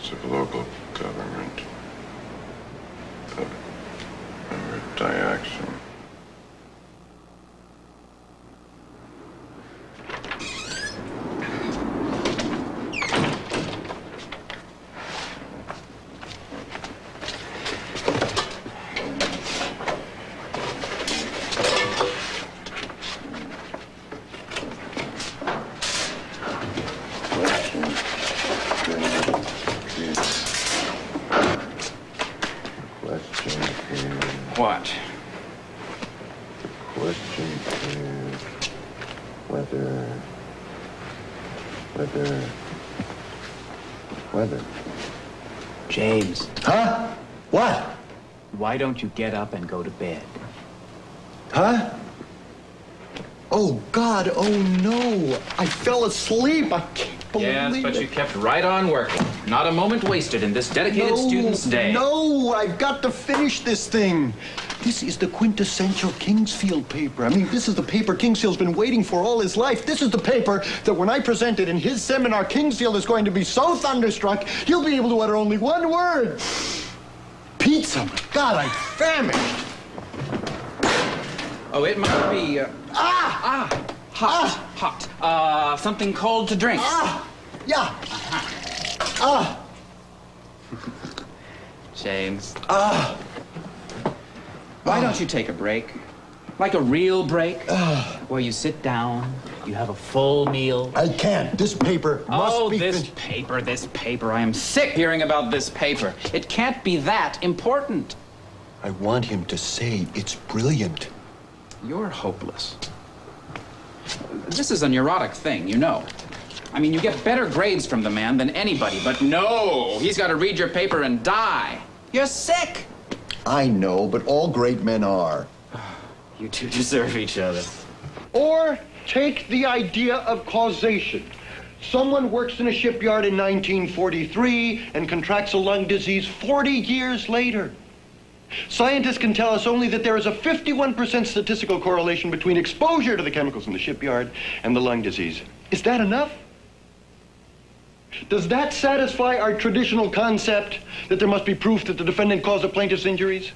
units of local government under Diaction. What? The question is whether. James. Huh? What? Why don't you get up and go to bed? Huh? Oh, God, oh, no. I fell asleep. I can't believe it. Yes, but you kept right on working. Not a moment wasted in this dedicated student's day. No, I've got to finish this thing. This is the quintessential Kingsfield paper. I mean, this is the paper Kingsfield's been waiting for all his life. This is the paper that when I present it in his seminar, Kingsfield is going to be so thunderstruck, he'll be able to utter only one word. Pizza. God, I'm famished. Oh, it might be, hot. Something cold to drink. Yeah. James. Why don't you take a break? Like a real break? Where you sit down, you have a full meal. I can't. This paper must be this paper. I am sick hearing about this paper. It can't be that important. I want him to say it's brilliant. You're hopeless. This is a neurotic thing, you know. I mean, you get better grades from the man than anybody, but no, he's got to read your paper and die. You're sick. I know, but all great men are. You two deserve each other. Or take the idea of causation. Someone works in a shipyard in 1943 and contracts a lung disease 40 years later. Scientists can tell us only that there is a 51% statistical correlation between exposure to the chemicals in the shipyard and the lung disease. Is that enough? Does that satisfy our traditional concept that there must be proof that the defendant caused the plaintiff's injuries?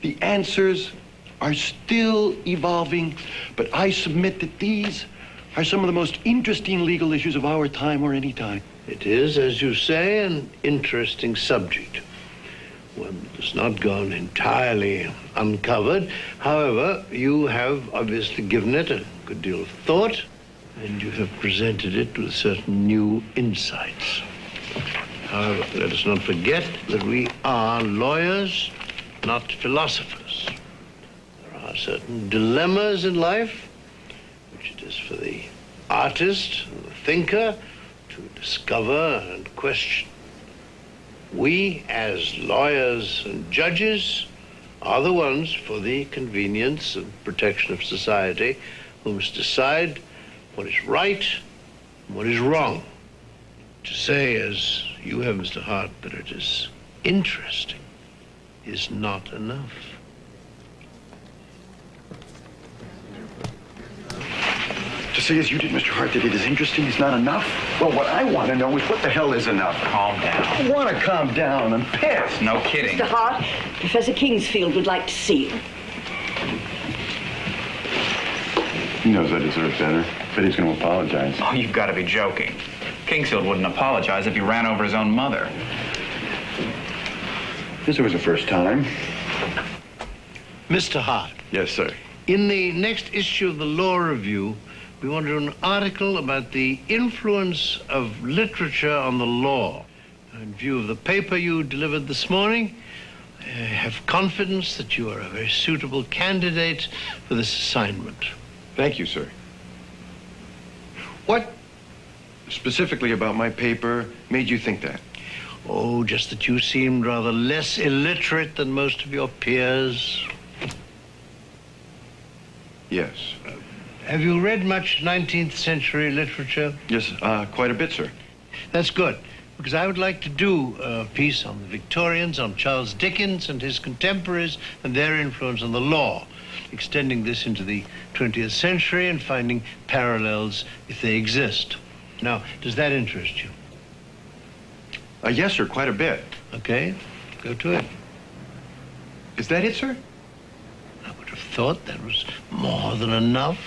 The answers are still evolving, but I submit that these are some of the most interesting legal issues of our time or any time. It is, as you say, an interesting subject. One that's not gone entirely uncovered. However, you have obviously given it a good deal of thought, and you have presented it with certain new insights. However, let us not forget that we are lawyers, not philosophers. There are certain dilemmas in life which it is for the artist and the thinker to discover and question. We, as lawyers and judges, are the ones, for the convenience and protection of society, who must decide what is right and what is wrong. To say, as you have, Mr. Hart, that it is interesting is not enough. To say as you did, Mr. Hart, that it is interesting is not enough? Well, what I want to know is what the hell is enough? Calm down. I want to calm down. I'm pissed. No kidding. Mr. Hart, Professor Kingsfield would like to see you. He knows I deserve better, but he's going to apologize. Oh, you've got to be joking. Kingsfield wouldn't apologize if he ran over his own mother. This was the first time. Mr. Hart. Yes, sir. In the next issue of the Law Review, we want to do an article about the influence of literature on the law. In view of the paper you delivered this morning, I have confidence that you are a very suitable candidate for this assignment. Thank you, sir. What specifically about my paper made you think that? Oh, just that you seemed rather less illiterate than most of your peers. Yes. Have you read much 19th century literature? Yes, quite a bit, sir. That's good, because I would like to do a piece on the Victorians, on Charles Dickens and his contemporaries and their influence on the law, extending this into the 20th century and finding parallels if they exist. Now, does that interest you? Yes, sir, quite a bit. Okay, go to it. Is that it, sir? I would have thought that was more than enough.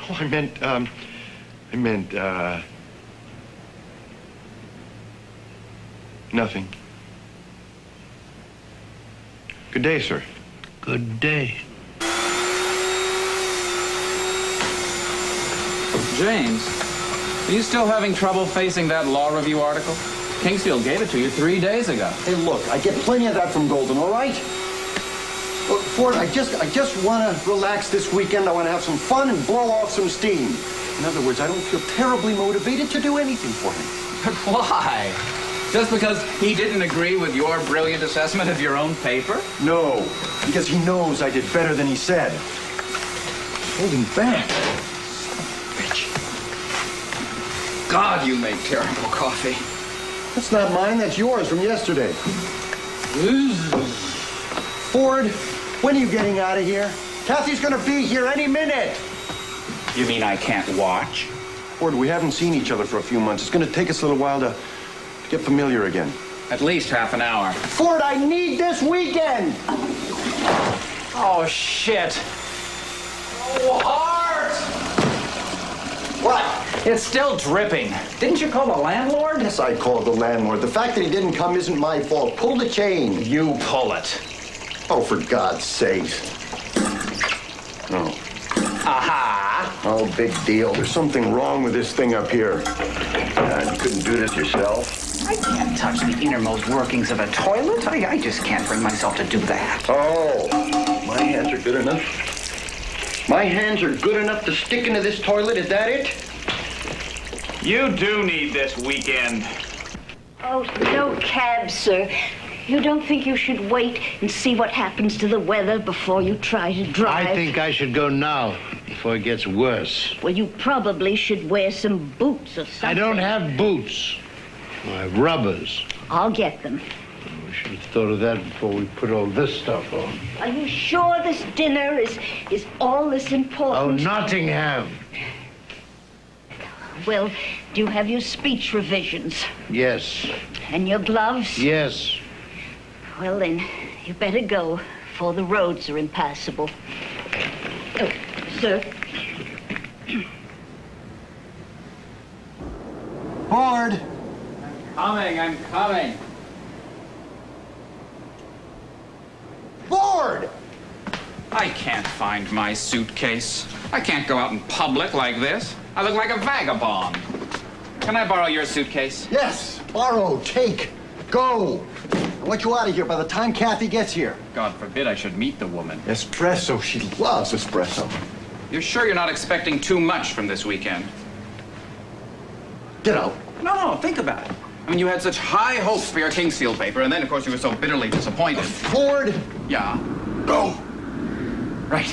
Oh, I meant, nothing. Good day, sir. Good day. James, are you still having trouble facing that law review article? Kingsfield gave it to you 3 days ago. Hey, look, I get plenty of that from Golden, all right? Look, Ford, I just want to relax this weekend. I want to have some fun and blow off some steam. In other words, I don't feel terribly motivated to do anything for him. But why? Just because he didn't agree with your brilliant assessment of your own paper? No, because he knows I did better than he said. Holding back. Bitch. God, you make terrible coffee. That's not mine, that's yours from yesterday. Ford, when are you getting out of here? Kathy's gonna be here any minute. You mean I can't watch? Ford, we haven't seen each other for a few months. It's gonna take us a little while to get familiar again. At least half an hour. Ford, I need this weekend! Oh, shit. Oh, Art! What? It's still dripping. Didn't you call the landlord? Yes, I called the landlord. The fact that he didn't come isn't my fault. Pull the chain. You pull it. Oh, for God's sake. Oh. Aha! Oh, big deal. There's something wrong with this thing up here. You couldn't do this yourself? I can't touch the innermost workings of a toilet. I just can't bring myself to do that. Oh, my hands are good enough. My hands are good enough to stick into this toilet, is that it? You do need this weekend. Oh, no cab, sir. You don't think you should wait and see what happens to the weather before you try to drive? I think I should go now before it gets worse. Well, you probably should wear some boots or something. I don't have boots. I have rubbers. I'll get them. We should have thought of that before we put all this stuff on. Are you sure this dinner is all this Oh, important? Nottingham. Well, do you have your speech revisions? Yes. And your gloves? Yes. Well, then, you better go, for the roads are impassable. Oh, sir. Ford! I'm coming. Ford! I can't find my suitcase. I can't go out in public like this. I look like a vagabond. Can I borrow your suitcase? Yes, borrow, take, go. I want you out of here by the time Kathy gets here. God forbid I should meet the woman. Espresso, she loves espresso. You're sure you're not expecting too much from this weekend? Get out. No, think about it. I mean, you had such high hopes for your Kingsfield paper, and then, of course, you were so bitterly disappointed. Ford, Yeah, go. right.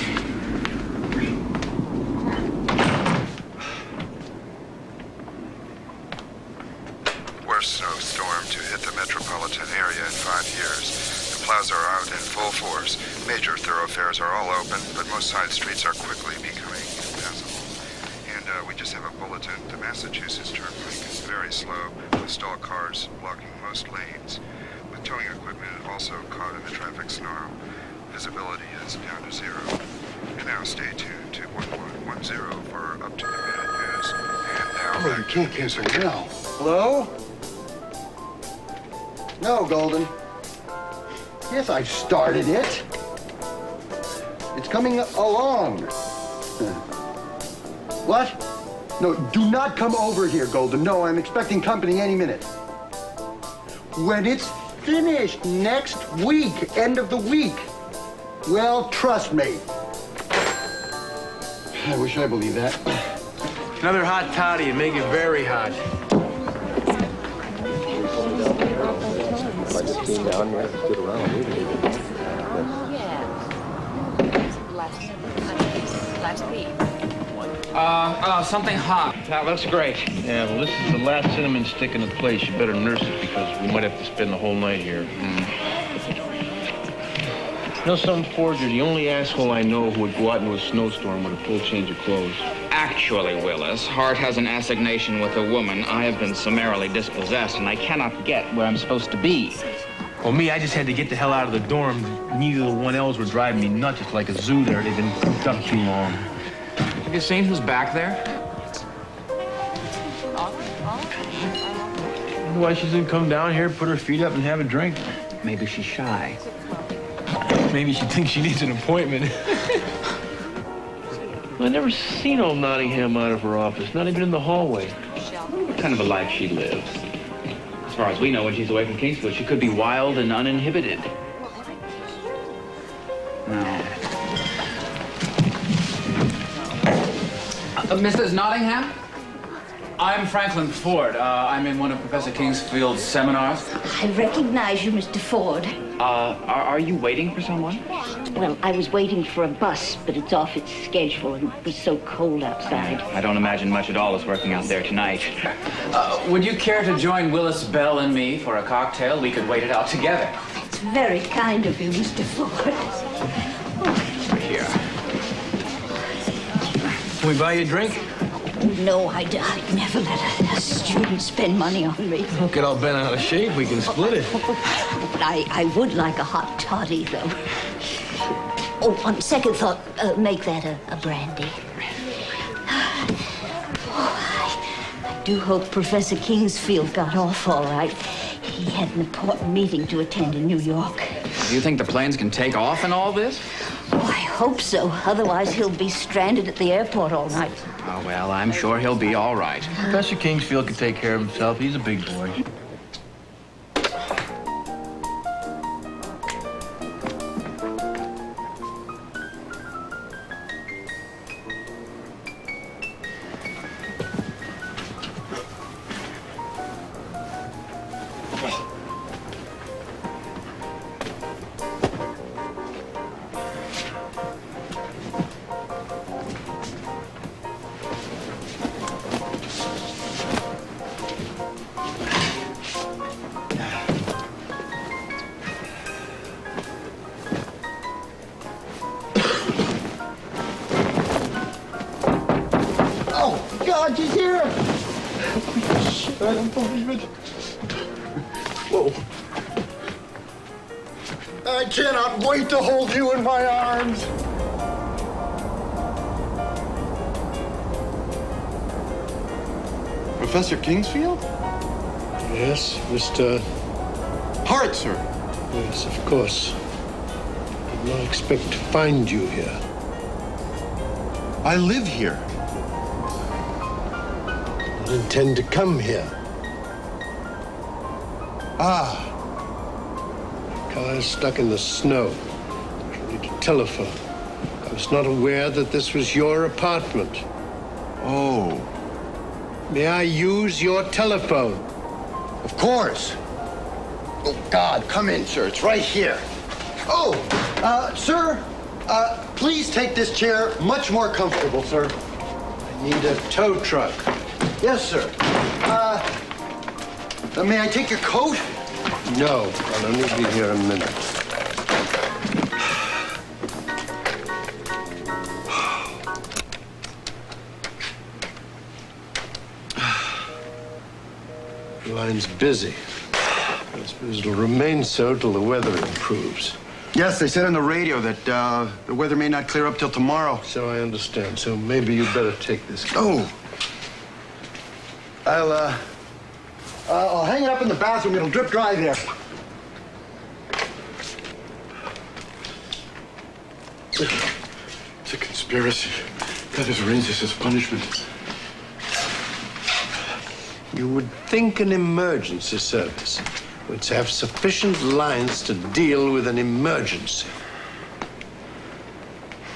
Worst snowstorm to hit the metropolitan area in 5 years. The plows are out in full force. Major thoroughfares are all open, but most side streets are quickly becoming impassable. And we just have a bulletin. The Massachusetts Turnpike is very slow, with stalled cars blocking most lanes. With towing equipment also caught in the traffic snarl. Visibility is down to 0. And now stay tuned to 1110 for up-to-the-minute news. And now Oh, you can't cancel now. Hello? No, Golden. Yes, I started it. It's coming along. What? No, do not come over here, Golden. No, I'm expecting company any minute. When it's finished next week, end of the week. Well, trust me. I wish I believed that. Another hot toddy and make it very hot. Last week. Something hot. That looks great. Yeah, well, this is the last cinnamon stick in the place. You better nurse it because we might have to spend the whole night here. You know something, Ford? You're the only asshole I know who would go out into a snowstorm with a full change of clothes. Actually, Willis, Hart has an assignation with a woman. I have been summarily dispossessed, and I cannot get where I'm supposed to be. Well, me, I just had to get the hell out of the dorm. Neither of the 1Ls were driving me nuts. It's like a zoo there. They've been cooped up too long. Have you seen who's back there? Why she doesn't come down here, put her feet up, and have a drink? Maybe she's shy. Maybe she thinks she needs an appointment. I never seen old Nottingham out of her office, not even in the hallway. What kind of a life she lives? As far as we know, when she's away from Kingsfield, she could be wild and uninhibited. No. Mrs. Nottingham? I'm Franklin Ford. I'm in one of Professor Kingsfield's seminars. I recognize you, Mr. Ford. Are you waiting for someone? Well, I was waiting for a bus, but it's off its schedule, and it was so cold outside. I don't imagine much at all is working out there tonight. Would you care to join Willis Bell and me for a cocktail? We could wait it out together. It's very kind of you, Mr. Ford. Over here. Can we buy you a drink? No, I'd never let a student spend money on me. Don't get all bent out of shape. We can split it. But I would like a hot toddy, though. Oh, on second thought, make that a brandy. Oh, I do hope Professor Kingsfield got off all right. He had an important meeting to attend in New York. Do you think the planes can take off in all this? Oh, I hope so. Otherwise, he'll be stranded at the airport all night. Oh, well, I'm sure he'll be all right. Professor Kingsfield can take care of himself. He's a big boy. God, he's here! I don't believe it. Whoa. I cannot wait to hold you in my arms. Professor Kingsfield? Yes, Mr. Hart, sir. Yes, of course. Did not expect to find you here. I live here. I intend to come here. Ah, Car is stuck in the snow. I need a telephone. I was not aware that this was your apartment. oh, May I use your telephone? Of course. Oh, God, come in, sir. It's right here. Oh, sir, please take this chair. Much more comfortable, sir. I need a tow truck. Yes, sir. May I take your coat? No, I'll only be here a minute. The line's busy. I suppose it'll remain so till the weather improves. yes, they said on the radio that the weather may not clear up till tomorrow. So I understand. So maybe you better take this. Oh, I'll hang it up in the bathroom. It'll drip dry there. it's a conspiracy. God has arranged this as punishment. You would think an emergency service would have sufficient lines to deal with an emergency.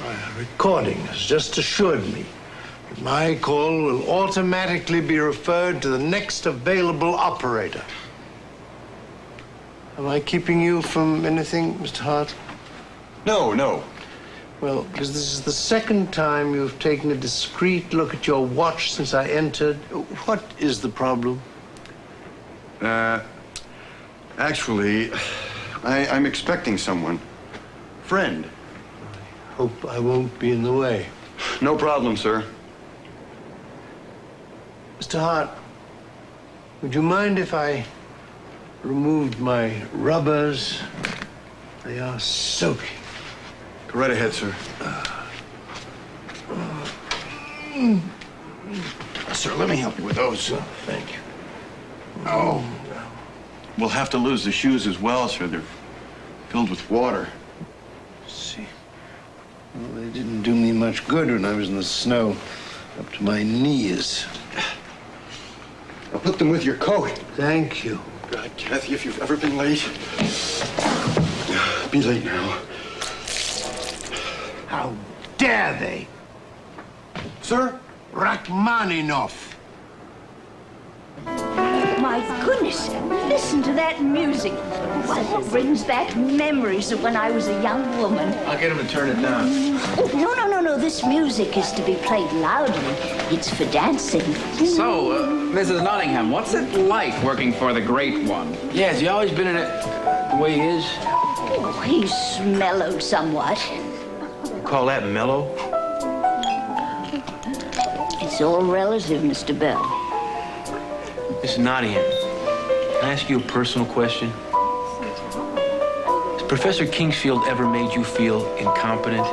My recording has just assured me that my call will automatically be referred to the next available operator. Am I keeping you from anything, Mr. Hart? No, no. Well, because this is the second time you've taken a discreet look at your watch since I entered. What is the problem? Actually, I'm expecting someone. Friend. Hope I won't be in the way. No problem, sir. Mr. Hart, would you mind if I removed my rubbers? They are soaking. Go right ahead, sir. Sir, let me help you with those. Thank you. Oh. We'll have to lose the shoes as well, sir. They're filled with water. See. Well, they didn't do me much good when I was in the snow up to my knees. I'll put them with your coat. Thank you. God, Kathy, if you've ever been late, be late now. How dare they? Sir? Rachmaninoff. My goodness, listen to that music. Well, it brings back memories of when I was a young woman. I'll get him to turn it down. Oh, no. This music is to be played loudly. It's for dancing. So, Mrs. Nottingham, what's it like working for the Great One? Yeah, has he always been in it the way he is? Oh, he's mellowed somewhat. You call that mellow? It's all relative, Mr. Bell. Miss Nottingham, can I ask you a personal question? Has Professor Kingsfield ever made you feel incompetent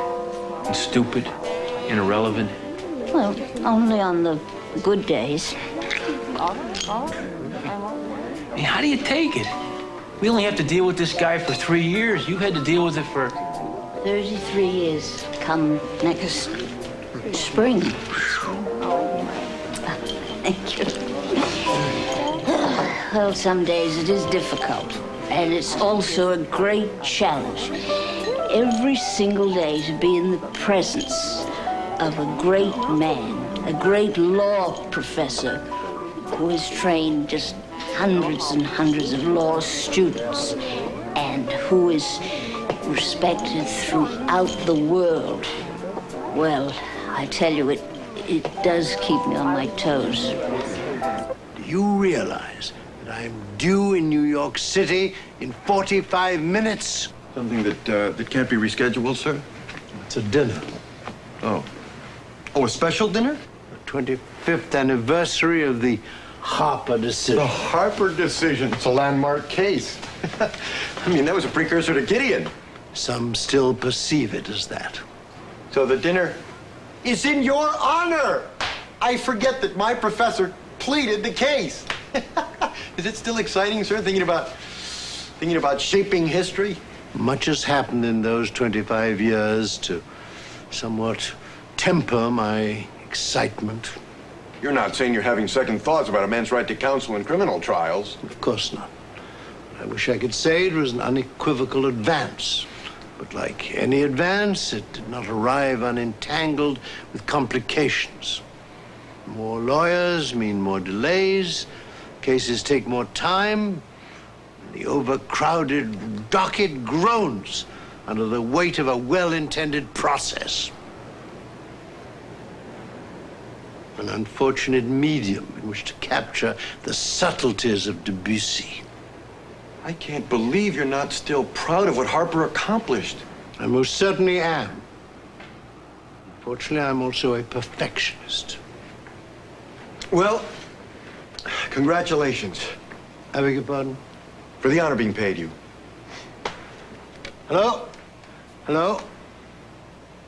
and stupid and irrelevant? Well, only on the good days. I mean, how do you take it? We only have to deal with this guy for 3 years. You had to deal with it for... 33 years come next spring. Thank you. Well, some days it is difficult, and it's also a great challenge. Every single day to be in the presence of a great man, a great law professor who has trained just hundreds and hundreds of law students and who is respected throughout the world. Well, I tell you, it does keep me on my toes. Do you realize that I'm due in New York City in 45 minutes? Something that can't be rescheduled, sir? It's a dinner. Oh. Oh, a special dinner? The 25th anniversary of the Harper decision. The Harper decision. It's a landmark case. I mean, that was a precursor to Gideon. Some still perceive it as that. So the dinner is in your honor. I forget that my professor pleaded the case. Is it still exciting, sir, thinking about shaping history? Much has happened in those 25 years to somewhat temper my excitement. You're not saying you're having second thoughts about a man's right to counsel in criminal trials. Of course not. I wish I could say it was an unequivocal advance. But like any advance, it did not arrive unentangled with complications. More lawyers mean more delays. Cases take more time. The overcrowded docket groans under the weight of a well-intended process. An unfortunate medium in which to capture the subtleties of Debussy. I can't believe you're not still proud of what Harper accomplished. I most certainly am. Unfortunately, I'm also a perfectionist. Well, congratulations. I beg your pardon? For the honor being paid you. Hello? Hello?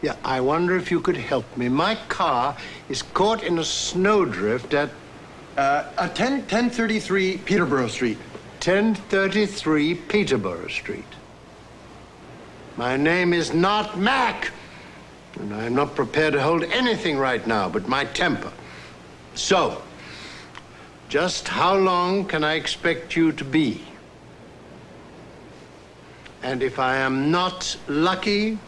Yeah, I wonder if you could help me. My car is caught in a snowdrift at 1033 Peterborough Street. 1033 Peterborough Street. My name is not Mac, and I'm not prepared to hold anything right now but my temper. So, just how long can I expect you to be? And if I am not lucky,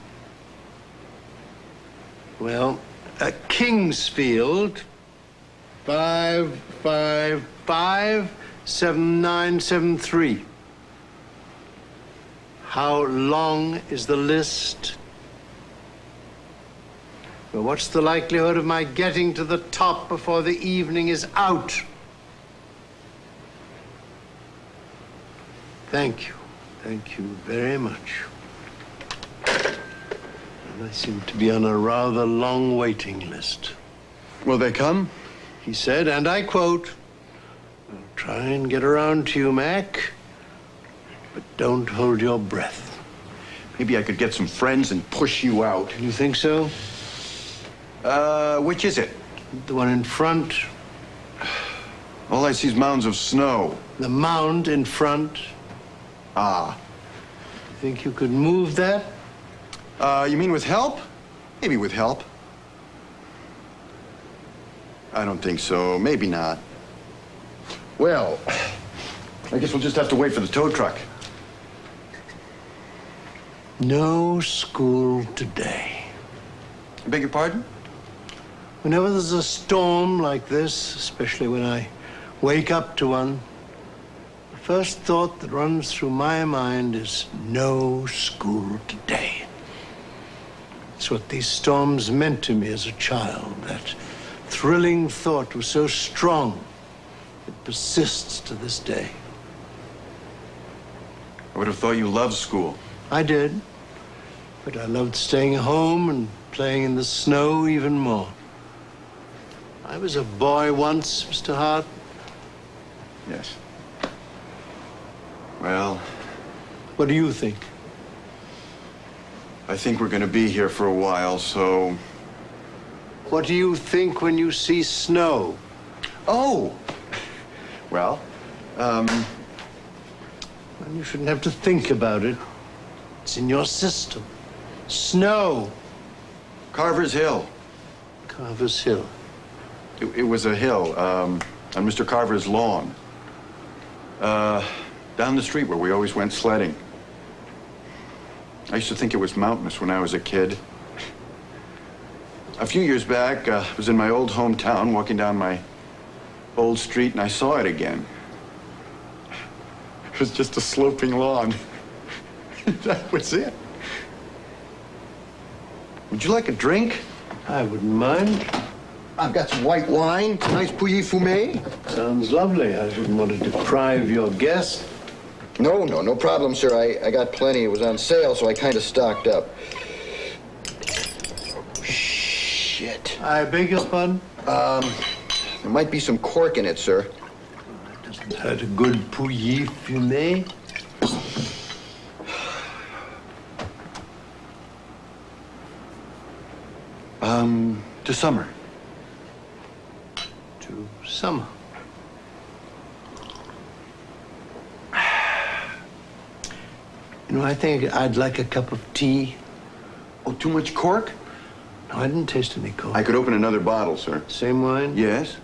well, Kingsfield, 555-7973. How long is the list? Well, what's the likelihood of my getting to the top before the evening is out? Thank you. Thank you very much. And I seem to be on a rather long waiting list. Will they come? He said, and I quote, "I'll try and get around to you, Mac, but don't hold your breath." Maybe I could get some friends and push you out. You think so? Which is it? The one in front. All I see is mounds of snow. The mound in front. Ah. Think you could move that? You mean with help? Maybe with help. I don't think so. Maybe not. Well, I guess we'll just have to wait for the tow truck. No school today. I beg your pardon? Whenever there's a storm like this, especially when I wake up to one, the first thought that runs through my mind is no school today. It's what these storms meant to me as a child. That thrilling thought was so strong, it persists to this day. I would have thought you loved school. I did, but I loved staying home and playing in the snow even more. I was a boy once, Mr. Hart. Yes. Well, What do you think? I think we're going to be here for a while, so... What do you think when you see snow? Oh! Well, Well, you shouldn't have to think about it. It's in your system. Snow. Carver's Hill. Carver's Hill. It was a hill on Mr. Carver's lawn. Down the street where we always went sledding. I used to think it was mountainous when I was a kid. A few years back, I was in my old hometown walking down my old street and I saw it again. It was just a sloping lawn. That was it. Would you like a drink? I wouldn't mind. I've got some white wine, nice pouilly fumé. Sounds lovely. I wouldn't want to deprive your guest. No problem, sir. I got plenty. It was on sale, so I kind of stocked up. Oh, shit. I beg your pardon? There might be some cork in it, sir. Doesn't hurt a good pouilly fumé. To summer. To summer. You know, I think I'd like a cup of tea. Oh, too much cork? No, I didn't taste any cork. I could open another bottle, sir. Same wine? Yes?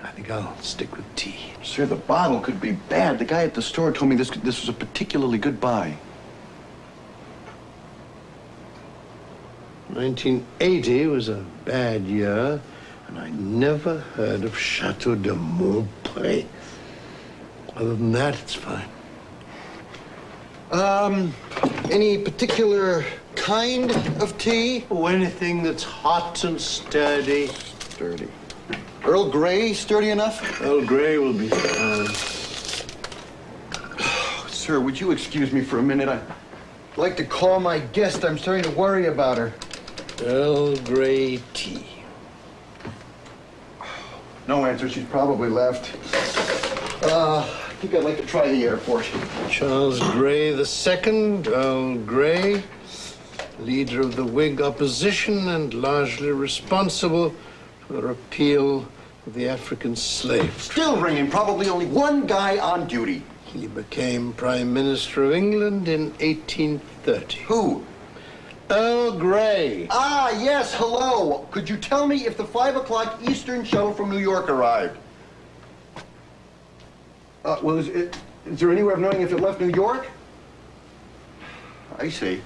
I think I'll stick with tea. Sir, the bottle could be bad. The guy at the store told me this was a particularly good buy. 1980 was a bad year, and I never heard of Chateau de Montpré. Other than that, it's fine. Any particular kind of tea? Oh, anything that's hot and sturdy. Sturdy. Earl Grey, sturdy enough? Earl Grey will be fine. Sir, would you excuse me for a minute? I'd like to call my guest. I'm starting to worry about her. Earl Grey tea. No answer. She's probably left. I think I'd like to try the airport. Charles Grey II, Earl Grey, leader of the Whig opposition and largely responsible for the repeal of the African slave. Still ringing. Probably only one guy on duty. He became Prime Minister of England in 1830. Who? Earl Grey. Ah, yes, hello. Could you tell me if the 5 o'clock Eastern shuttle from New York arrived? Well, is there any way of knowing if it left New York? I see.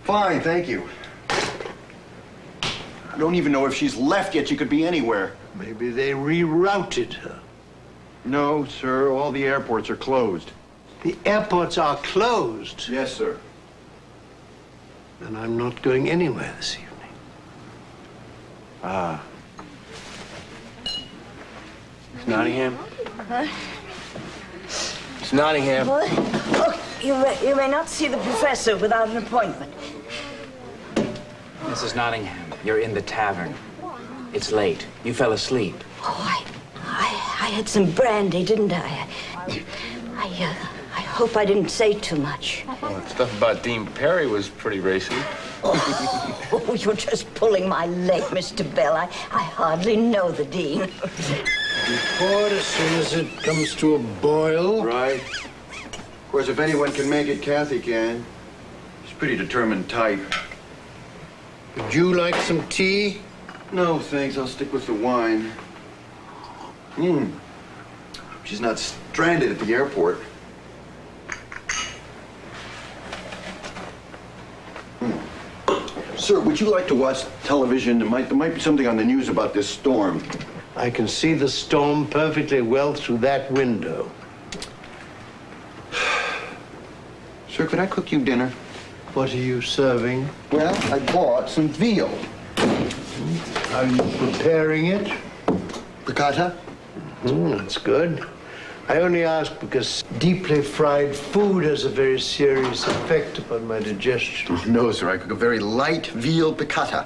Fine, thank you. I don't even know if she's left yet. She could be anywhere. Maybe they rerouted her. No, sir. All the airports are closed. The airports are closed. Yes, sir. And I'm not going anywhere this evening. Ah. It's Nottingham? Huh? It's Nottingham. What? Oh, you may not see the professor without an appointment. Mrs. Nottingham, you're in the tavern. It's late. You fell asleep. Oh, I had some brandy, didn't I? I hope I didn't say too much. Well, that stuff about Dean Perry was pretty racy. Oh, you're just pulling my leg, Mr. Bell. I hardly know the Dean. Report as soon as it comes to a boil. Right. Of course, if anyone can make it, Kathy can. She's a pretty determined type. Would you like some tea? No, thanks. I'll stick with the wine. She's not stranded at the airport. Sir, would you like to watch television? There might be something on the news about this storm. I can see the storm perfectly well through that window. Sir, could I cook you dinner? What are you serving? Well, I bought some veal. Are you preparing it? Piccata? That's good. I only ask because deeply fried food has a very serious effect upon my digestion. No, sir. I cook a very light veal piccata.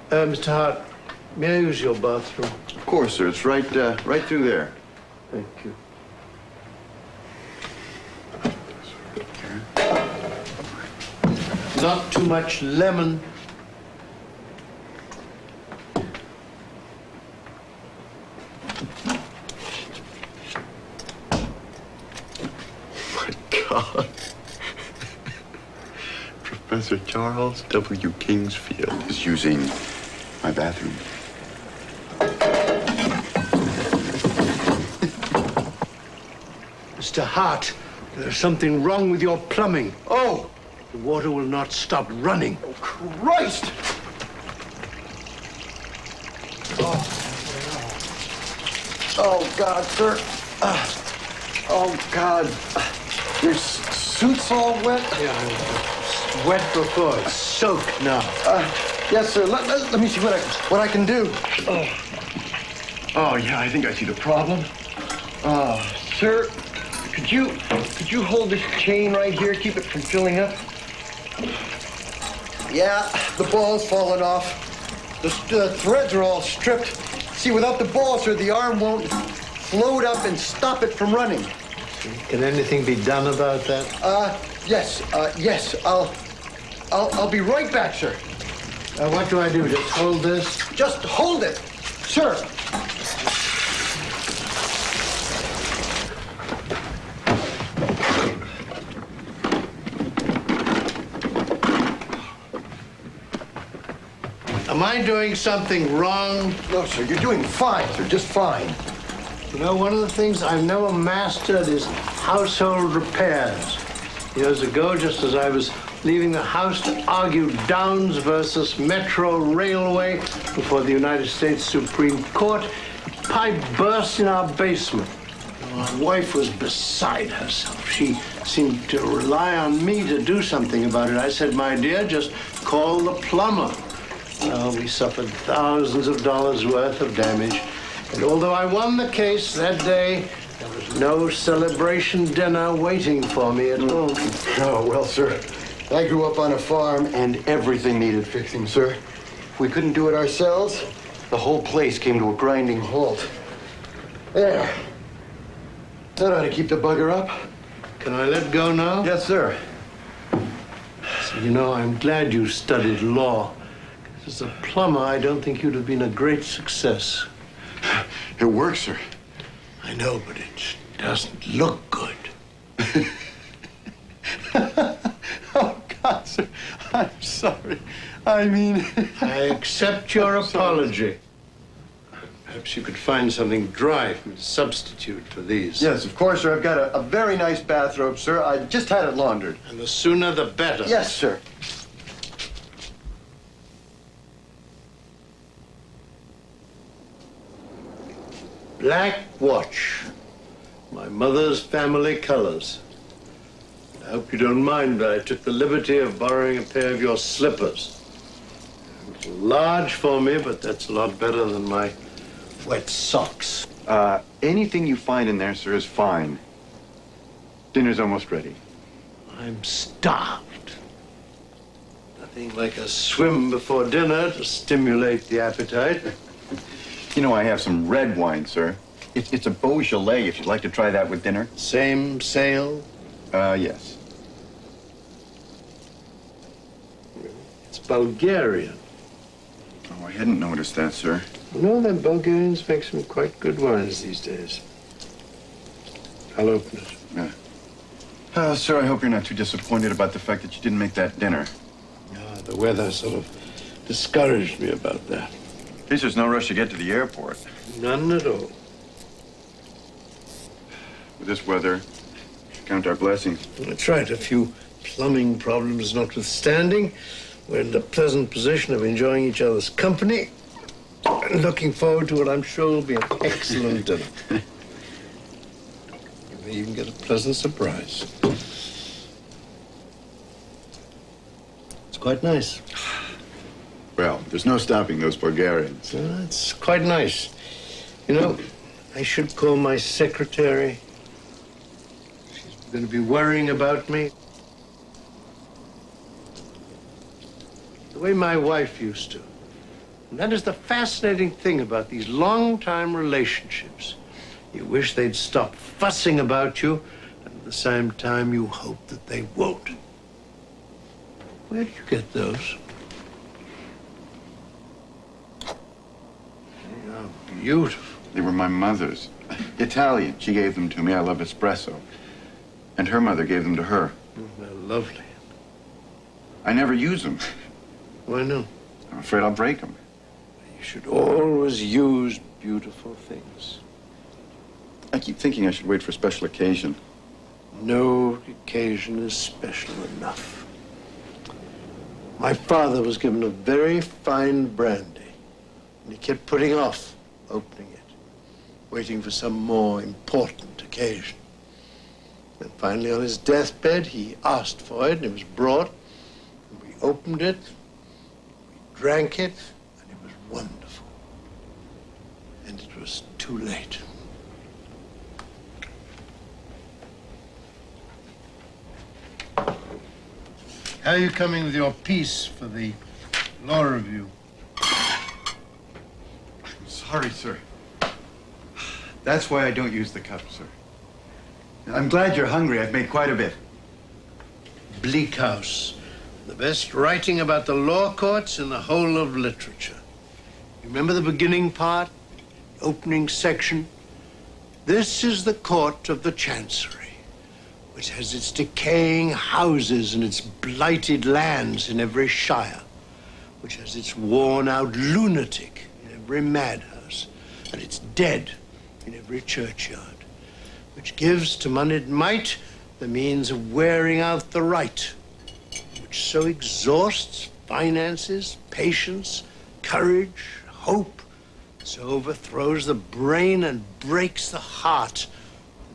Mr. Hart, may I use your bathroom? Of course, sir. It's right through there. Thank you. Not too much lemon. God. Professor Charles W. Kingsfield is using my bathroom. Mr. Hart, there's something wrong with your plumbing. Oh! The water will not stop running. Oh, Christ! Oh, God, sir. Oh, God. Your suit's all wet? Yeah, it's wet before. It's soaked now. Yes, sir. Let me see what I can do. Oh, yeah, I think I see the problem. Sir, could you hold this chain right here, keep it from filling up? Yeah, the ball's fallen off. The threads are all stripped. See, without the ball, sir, the arm won't float up and stop it from running. Can anything be done about that? Yes. I'll be right back, sir. What do I do? Just hold this? Just hold it, sir. Am I doing something wrong? No, sir, you're doing fine, sir, just fine. You know, one of the things I've never mastered is household repairs. Years ago, just as I was leaving the house to argue Downs versus Metro Railway before the United States Supreme Court, a pipe burst in our basement. My wife was beside herself. She seemed to rely on me to do something about it. I said, my dear, just call the plumber. We suffered thousands of dollars worth of damage. And although I won the case that day, there was no celebration dinner waiting for me at home. Oh, well, sir, I grew up on a farm and everything needed fixing, sir. If we couldn't do it ourselves, the whole place came to a grinding halt. There. That ought to keep the bugger up. Can I let go now? Yes, sir. So, you know, I'm glad you studied law. As a plumber, I don't think you'd have been a great success. It works, sir. I know, but it doesn't look good. Oh, God, sir. I'm sorry. I mean... I accept your apology. Perhaps you could find something dry for me to substitute for these. Yes, of course, sir. I've got a very nice bathrobe, sir. I just had it laundered. And the sooner the better. Yes, sir. Black watch. My mother's family colors. I hope you don't mind, but I took the liberty of borrowing a pair of your slippers. It's large for me, but that's a lot better than my wet socks. Anything you find in there, sir, is fine. Dinner's almost ready. I'm starved. The Nothing like a swim before dinner to stimulate the appetite. You know, I have some red wine, sir. It's a Beaujolais, if you'd like to try that with dinner. Same sale? Yes. It's Bulgarian. Oh, I hadn't noticed that, sir. You know that Bulgarians make some quite good wines these days. I'll open it. Sir, I hope you're not too disappointed about the fact that you didn't make that dinner. The weather sort of discouraged me about that. At least there's no rush to get to the airport. None at all. With this weather, count our blessings. That's right. A few plumbing problems notwithstanding, we're in the pleasant position of enjoying each other's company and looking forward to what I'm sure will be an excellent dinner. You may even get a pleasant surprise. It's quite nice. Well, there's no stopping those Bulgarians. It's quite nice. You know, I should call my secretary. She's going to be worrying about me. The way my wife used to. And that is the fascinating thing about these long-time relationships. You wish they'd stop fussing about you, and at the same time you hope that they won't. Where do you get those? They are beautiful. They were my mother's. Italian. She gave them to me. I love espresso. And her mother gave them to her. They're lovely. I never use them. Why not? I'm afraid I'll break them. You should always use beautiful things. I keep thinking I should wait for a special occasion. No occasion is special enough. My father was given a very fine brandy, and he kept putting off opening it, waiting for some more important occasion. And finally, on his deathbed, he asked for it, and it was brought, and we opened it, we drank it, and it was wonderful. And it was too late. How are you coming with your piece for the law review? Sorry, sir. That's why I don't use the cup, sir. I'm glad you're hungry. I've made quite a bit. Bleak House. The best writing about the law courts in the whole of literature. You remember the beginning part? The opening section? This is the court of the Chancery, which has its decaying houses and its blighted lands in every shire, which has its worn-out lunatic in every madhouse, and its dead in every churchyard, which gives to moneyed might the means of wearing out the right, which so exhausts finances, patience, courage, hope, so overthrows the brain and breaks the heart,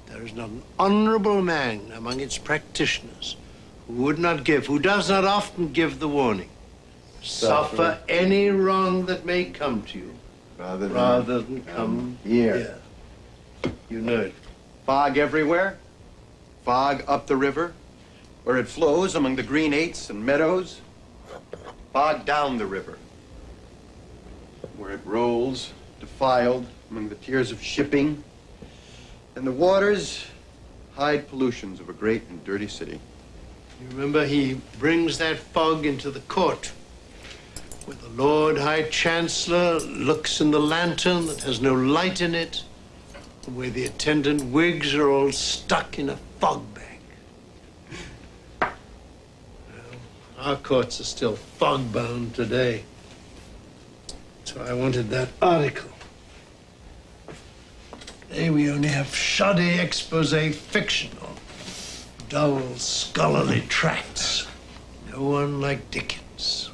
that there is not an honorable man among its practitioners who would not give, who does not often give the warning. Suffer any wrong that may come to you, rather than come here. You know it. Fog everywhere. Fog up the river, where it flows among the green eights and meadows. Fog down the river, where it rolls, defiled among the tiers of shipping. And the waters hide pollutions of a great and dirty city. You remember, he brings that fog into the court, where the Lord High Chancellor looks in the lantern that has no light in it, and where the attendant wigs are all stuck in a fog bag. Well, our courts are still fog-bound today. So I wanted that article. Today we only have shoddy expose fiction or dull scholarly tracts. No one like Dickens,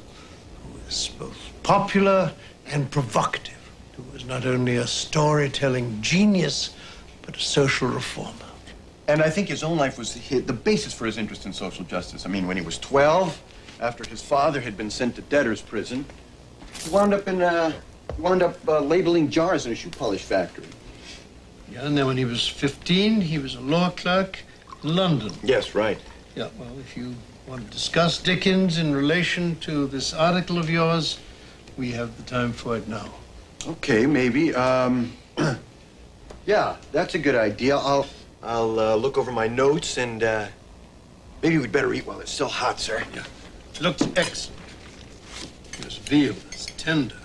who is both popular and provocative, who was not only a storytelling genius, but a social reformer. And I think his own life was the basis for his interest in social justice. I mean, when he was 12, after his father had been sent to debtor's prison, he wound up labeling jars in a shoe polish factory. Yeah, and then when he was 15, he was a law clerk in London. Yes, right. Yeah, well, if you want to discuss Dickens in relation to this article of yours, we have the time for it now. Okay, maybe. Yeah, that's a good idea. I'll look over my notes and maybe we'd better eat while it's still hot, sir. Yeah. It looks excellent. This veal is tender.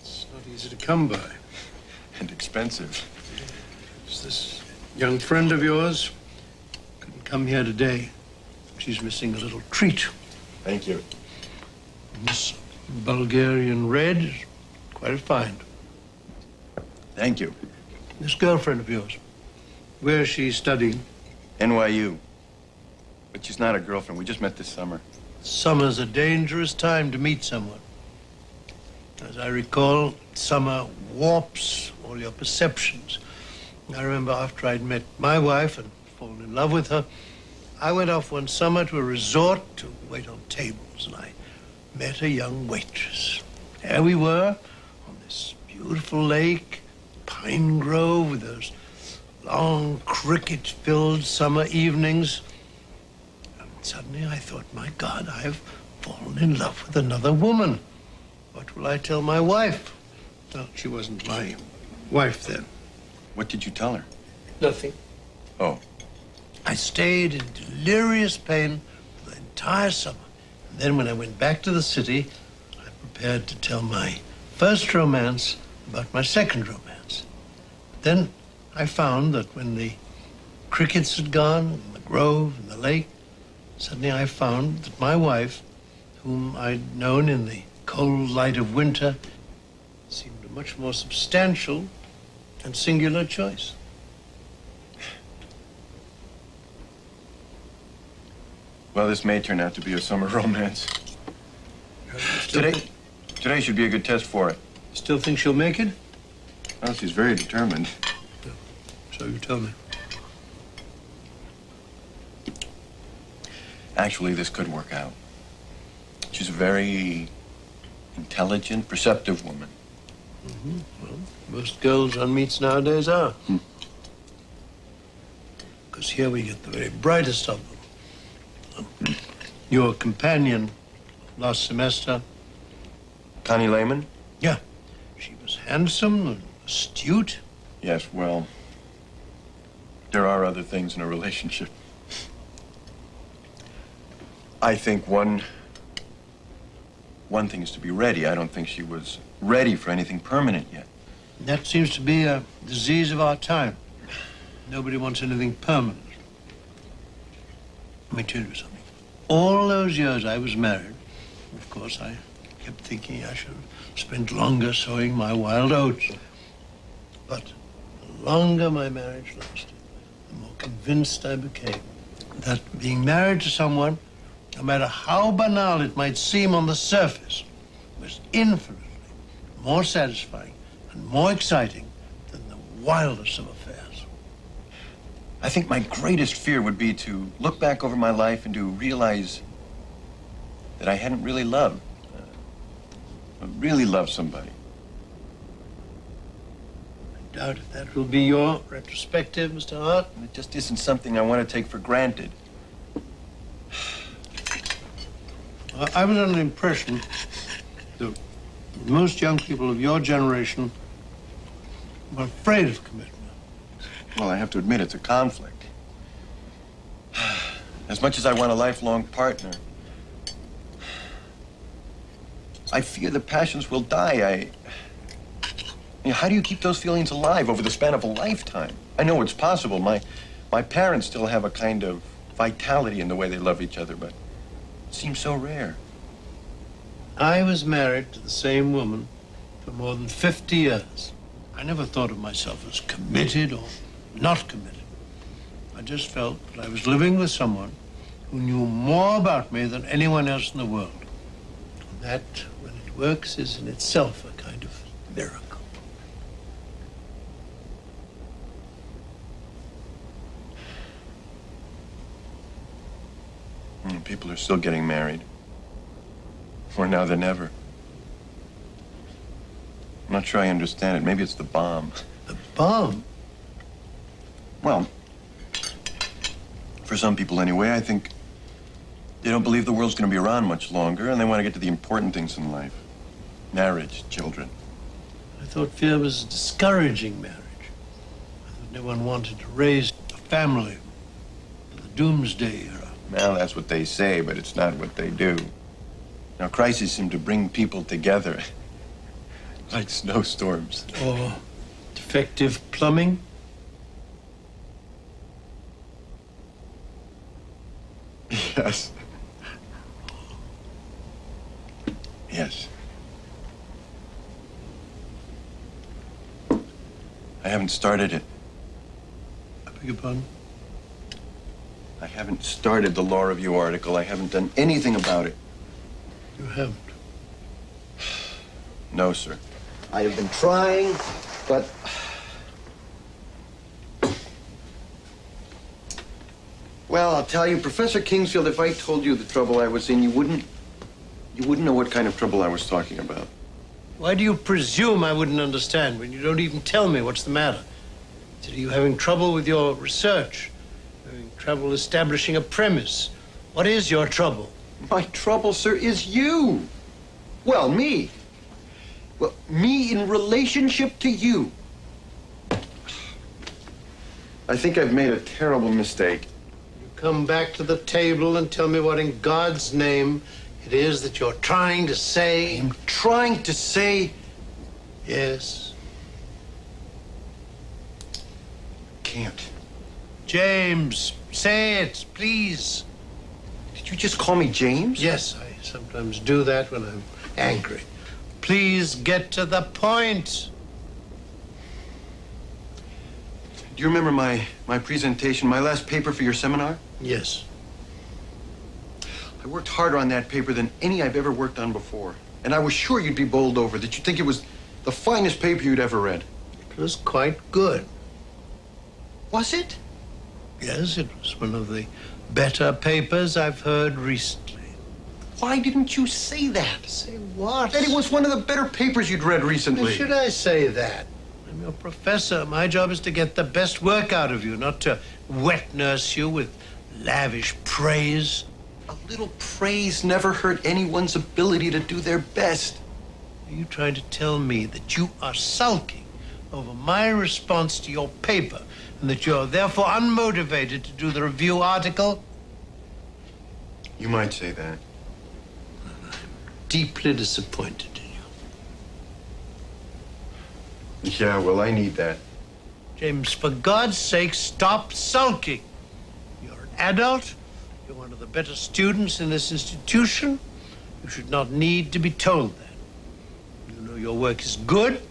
It's not easy to come by. And expensive. Is this young friend of yours couldn't come here today. She's missing a little treat. Thank you. This Bulgarian red is quite a find. Thank you. This girlfriend of yours, where is she studying? NYU. But she's not a girlfriend. We just met this summer. Summer's a dangerous time to meet someone. As I recall, summer warps all your perceptions. I remember after I'd met my wife and fallen in love with her, I went off one summer to a resort to wait on tables, and I met a young waitress. There we were, on this beautiful lake, pine grove, with those long cricket-filled summer evenings. And suddenly I thought, my God, I've fallen in love with another woman. What will I tell my wife? Well, she wasn't my wife then. What did you tell her? Nothing. Oh. I stayed in delirious pain for the entire summer. And then when I went back to the city, I prepared to tell my first romance about my second romance. Then I found that when the crickets had gone, and the grove and the lake, suddenly I found that my wife, whom I'd known in the cold light of winter, seemed a much more substantial and singular choice. Well, this may turn out to be a summer romance. Today should be a good test for it. Still think she'll make it? Well, she's very determined. So you tell me. Actually, this could work out. She's a very intelligent, perceptive woman. Mm-hmm. Well, most girls on meets nowadays are. Because here we get the very brightest of them. Your companion last semester. Connie Lehman? Yeah. She was handsome and astute. Yes, well, there are other things in a relationship. I think one thing is to be ready. I don't think she was ready for anything permanent yet. That seems to be a disease of our time. Nobody wants anything permanent. Let me tell you something. All those years I was married, of course, I kept thinking I should have spent longer sowing my wild oats. But the longer my marriage lasted, the more convinced I became that being married to someone, no matter how banal it might seem on the surface, was infinitely more satisfying and more exciting than the wildest of affairs. I think my greatest fear would be to look back over my life and to realize that I hadn't really loved somebody. I doubt if that will be your retrospective, Mr. Hart. It just isn't something I want to take for granted. I was under the impression that most young people of your generation were afraid of commitment. Well, I have to admit, it's a conflict. As much as I want a lifelong partner, I fear the passions will die. How do you keep those feelings alive over the span of a lifetime? I know it's possible. My parents still have a kind of vitality in the way they love each other, but it seems so rare. I was married to the same woman for more than 50 years. I never thought of myself as committed or not committed. I just felt that I was living with someone who knew more about me than anyone else in the world. And that, when it works, is in itself a kind of miracle. People are still getting married. More now than ever. I'm not sure I understand it. Maybe it's the bomb. The bomb? Well, for some people anyway, I think They don't believe the world's going to be around much longer, and they want to get to the important things in life. Marriage, children. I thought fear was discouraging marriage. I thought no one wanted to raise a family in the doomsday era. Well, that's what they say, but it's not what they do. Now, crises seem to bring people together, like snowstorms. Or defective plumbing. Yes. Yes. I haven't started it. I beg your pardon? I haven't started the law review article. I haven't done anything about it. You haven't? No, sir. I have been trying, but well, I'll tell you, Professor Kingsfield, if I told you the trouble I was in, you wouldn't know what kind of trouble I was talking about. Why do you presume I wouldn't understand when you don't even tell me what's the matter? Are you having trouble with your research? Having trouble establishing a premise? What is your trouble? My trouble, sir, is you. Well, me. Well, me in relationship to you. I think I've made a terrible mistake. You come back to the table and tell me what in God's name it is that you're trying to say. I'm trying to say... Yes. Can't. James, say it, please. Did you just call me James? Yes, I sometimes do that when I'm angry. Please get to the point. Do you remember my presentation, my last paper for your seminar? Yes. I worked harder on that paper than any I've ever worked on before. And I was sure you'd be bowled over, that you'd think it was the finest paper you'd ever read. It was quite good. Was it? Yes, it was one of the better papers I've heard recently. Why didn't you say that? Say what? That it was one of the better papers you'd read recently. Why should I say that? I'm your professor. My job is to get the best work out of you, not to wet nurse you with lavish praise. A little praise never hurt anyone's ability to do their best. Are you trying to tell me that you are sulking over my response to your paper and that you're therefore unmotivated to do the review article? You might say that. I'm deeply disappointed in you. Yeah, well, I need that. James, for God's sake, stop sulking. You're an adult. You're one of the better students in this institution. You should not need to be told that. You know your work is good.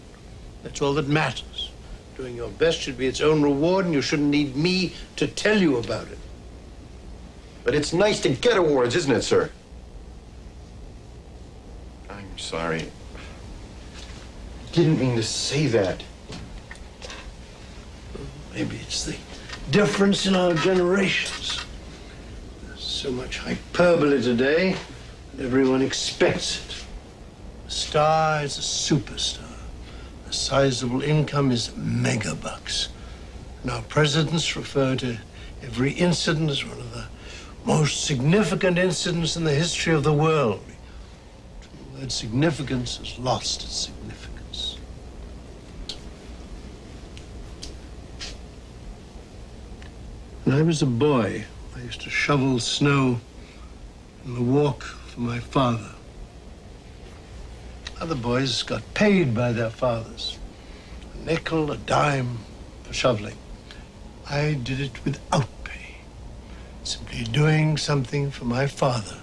That's all that matters. Doing your best should be its own reward, and you shouldn't need me to tell you about it. But it's nice to get awards, isn't it, sir? I'm sorry. Didn't mean to say that. Maybe it's the difference in our generations. There's so much hyperbole today, and everyone expects it. A star is a superstar. A sizable income is megabucks. And our presidents refer to every incident as one of the most significant incidents in the history of the world. The word significance has lost its significance. When I was a boy, I used to shovel snow in the walk for my father. Other boys got paid by their fathers. A nickel, a dime for shoveling. I did it without pay. Simply doing something for my father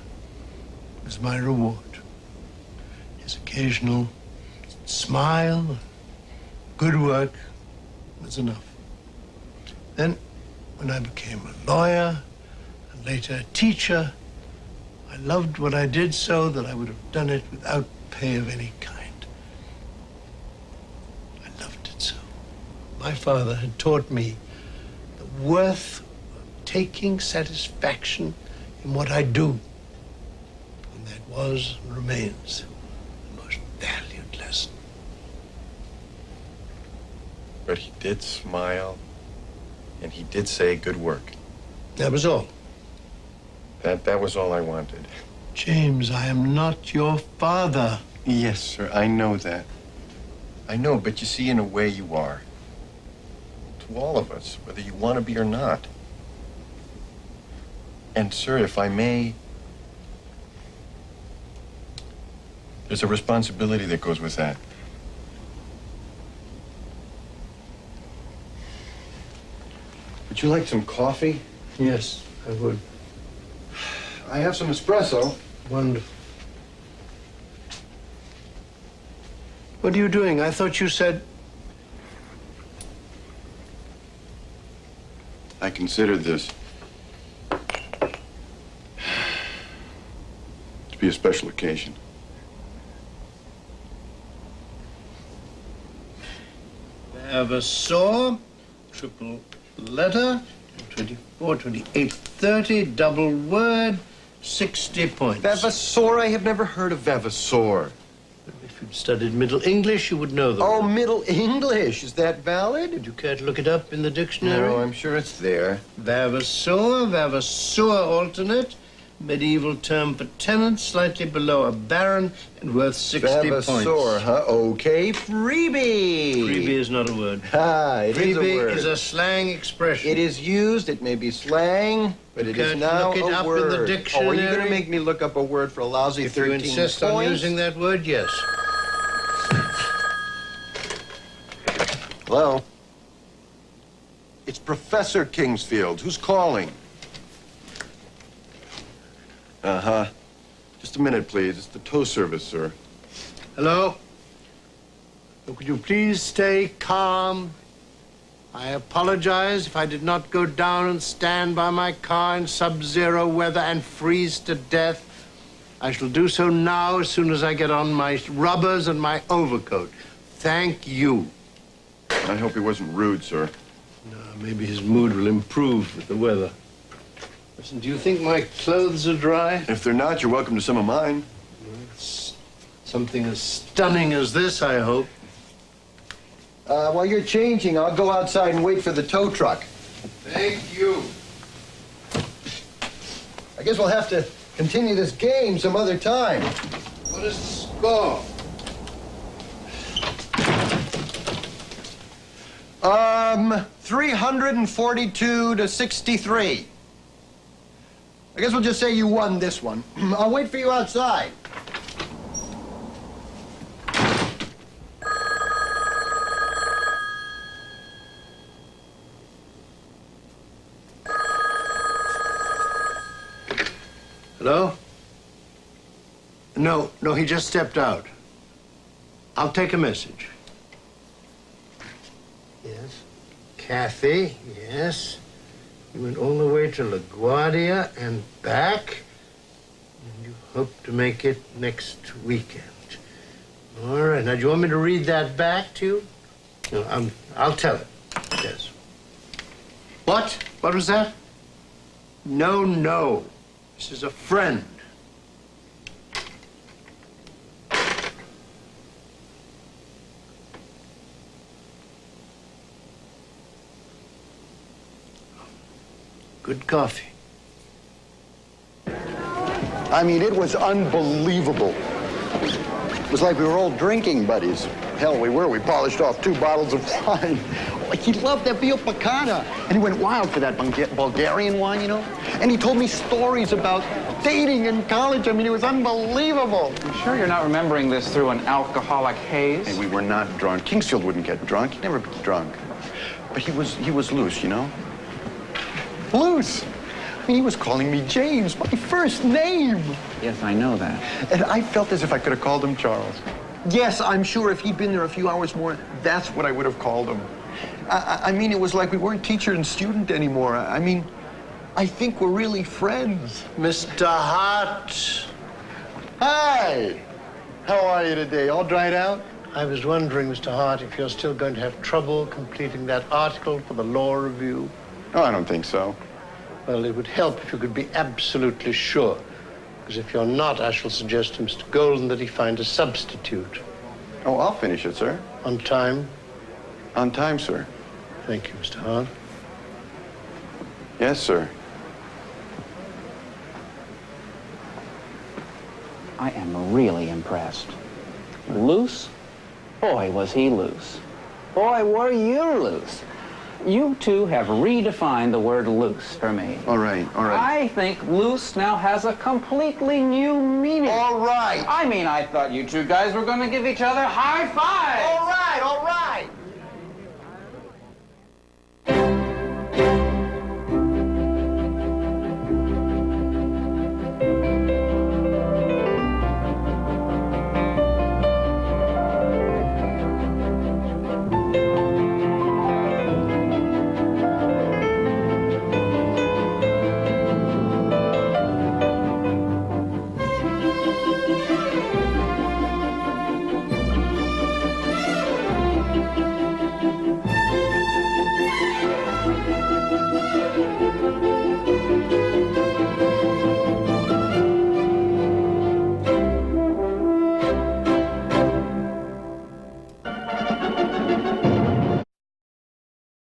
was my reward. His occasional smile, good work was enough. Then, when I became a lawyer and later a teacher, I loved what I did so that I would have done it without pay of any kind. I loved it so. My father had taught me the worth of taking satisfaction in what I do. And that was and remains the most valued lesson. But he did smile, and he did say good work. That was all. That was all I wanted. James, I am not your father. Yes, sir, I know that. I know, but you see, in a way you are. To all of us, whether you want to be or not. And, sir, if I may, there's a responsibility that goes with that. Would you like some coffee? Yes, I would. I have some espresso. Wonderful. What are you doing? I thought you said... I considered this to be a special occasion. Have a saw, triple letter, 24, 28, 30, double word, 60 points. Vavasor? I have never heard of Vavasor. If you'd studied Middle English, you would know the Oh, word. Middle English. Is that valid? Would you care to look it up in the dictionary? No, I'm sure it's there. Vavasor, Vavasor alternate, medieval term for tenant, slightly below a baron, and worth 60 points. Vavasor, huh? Okay, freebie. Freebie is not a word. Ah, it is a Freebie word. is a slang expression. It is used, it may be slang, but You it is can't now look it a up in word. the Oh, are you dictionary? going to make me look up a word for a lousy If 13 you insist on points? using that word, yes. Hello? It's Professor Kingsfield. Who's calling? Uh-huh. Just a minute, please. It's the tow service, sir. Hello? Could you please stay calm? I apologize if I did not go down and stand by my car in sub-zero weather and freeze to death. I shall do so now as soon as I get on my rubbers and my overcoat. Thank you. I hope he wasn't rude, sir. No, maybe his mood will improve with the weather. Listen, do you think my clothes are dry? If they're not, you're welcome to some of mine. It's something as stunning as this, I hope. While you're changing, I'll go outside and wait for the tow truck. Thank you. I guess we'll have to continue this game some other time. What is the score? 342 to 63. I guess we'll just say you won this one. I'll wait for you outside. Hello? No, he just stepped out. I'll take a message. Yes. Kathy, yes. You went all the way to LaGuardia and back. And you hope to make it next weekend. All right. Now, do you want me to read that back to you? No, I'll tell it. Yes. What? What was that? No. This is a friend. Good coffee. I mean, it was unbelievable. It was like we were all drinking buddies. Hell, we were. We polished off 2 bottles of wine. Like, he loved that Via Picana. And he went wild for that Bulgarian wine, you know? And he told me stories about dating in college. I mean, it was unbelievable. You sure you're not remembering this through an alcoholic haze? Hey, we were not drunk. Kingsfield wouldn't get drunk. He'd never be drunk. But he was loose, you know? Loose. I mean, he was calling me James, my first name. Yes, I know that. And I felt as if I could have called him Charles. Yes, I'm sure if he'd been there a few hours more, that's what I would have called him. I mean, it was like we weren't teacher and student anymore. I mean, I think we're really friends. Mr. Hart. Hi. How are you today? All dried out? I was wondering, Mr. Hart, if you're still going to have trouble completing that article for the Law Review. Oh, I don't think so. Well, it would help if you could be absolutely sure. Because if you're not, I shall suggest to Mr. Golden that he find a substitute. Oh, I'll finish it, sir. On time? On time, sir. Thank you, Mr. Hart. Yes, sir. I am really impressed. Loose? Boy, was he loose. Boy, were you loose. You two have redefined the word loose for me. All right, all right. I think loose now has a completely new meaning. All right. I mean, I thought you two guys were going to give each other high fives. All right, all right.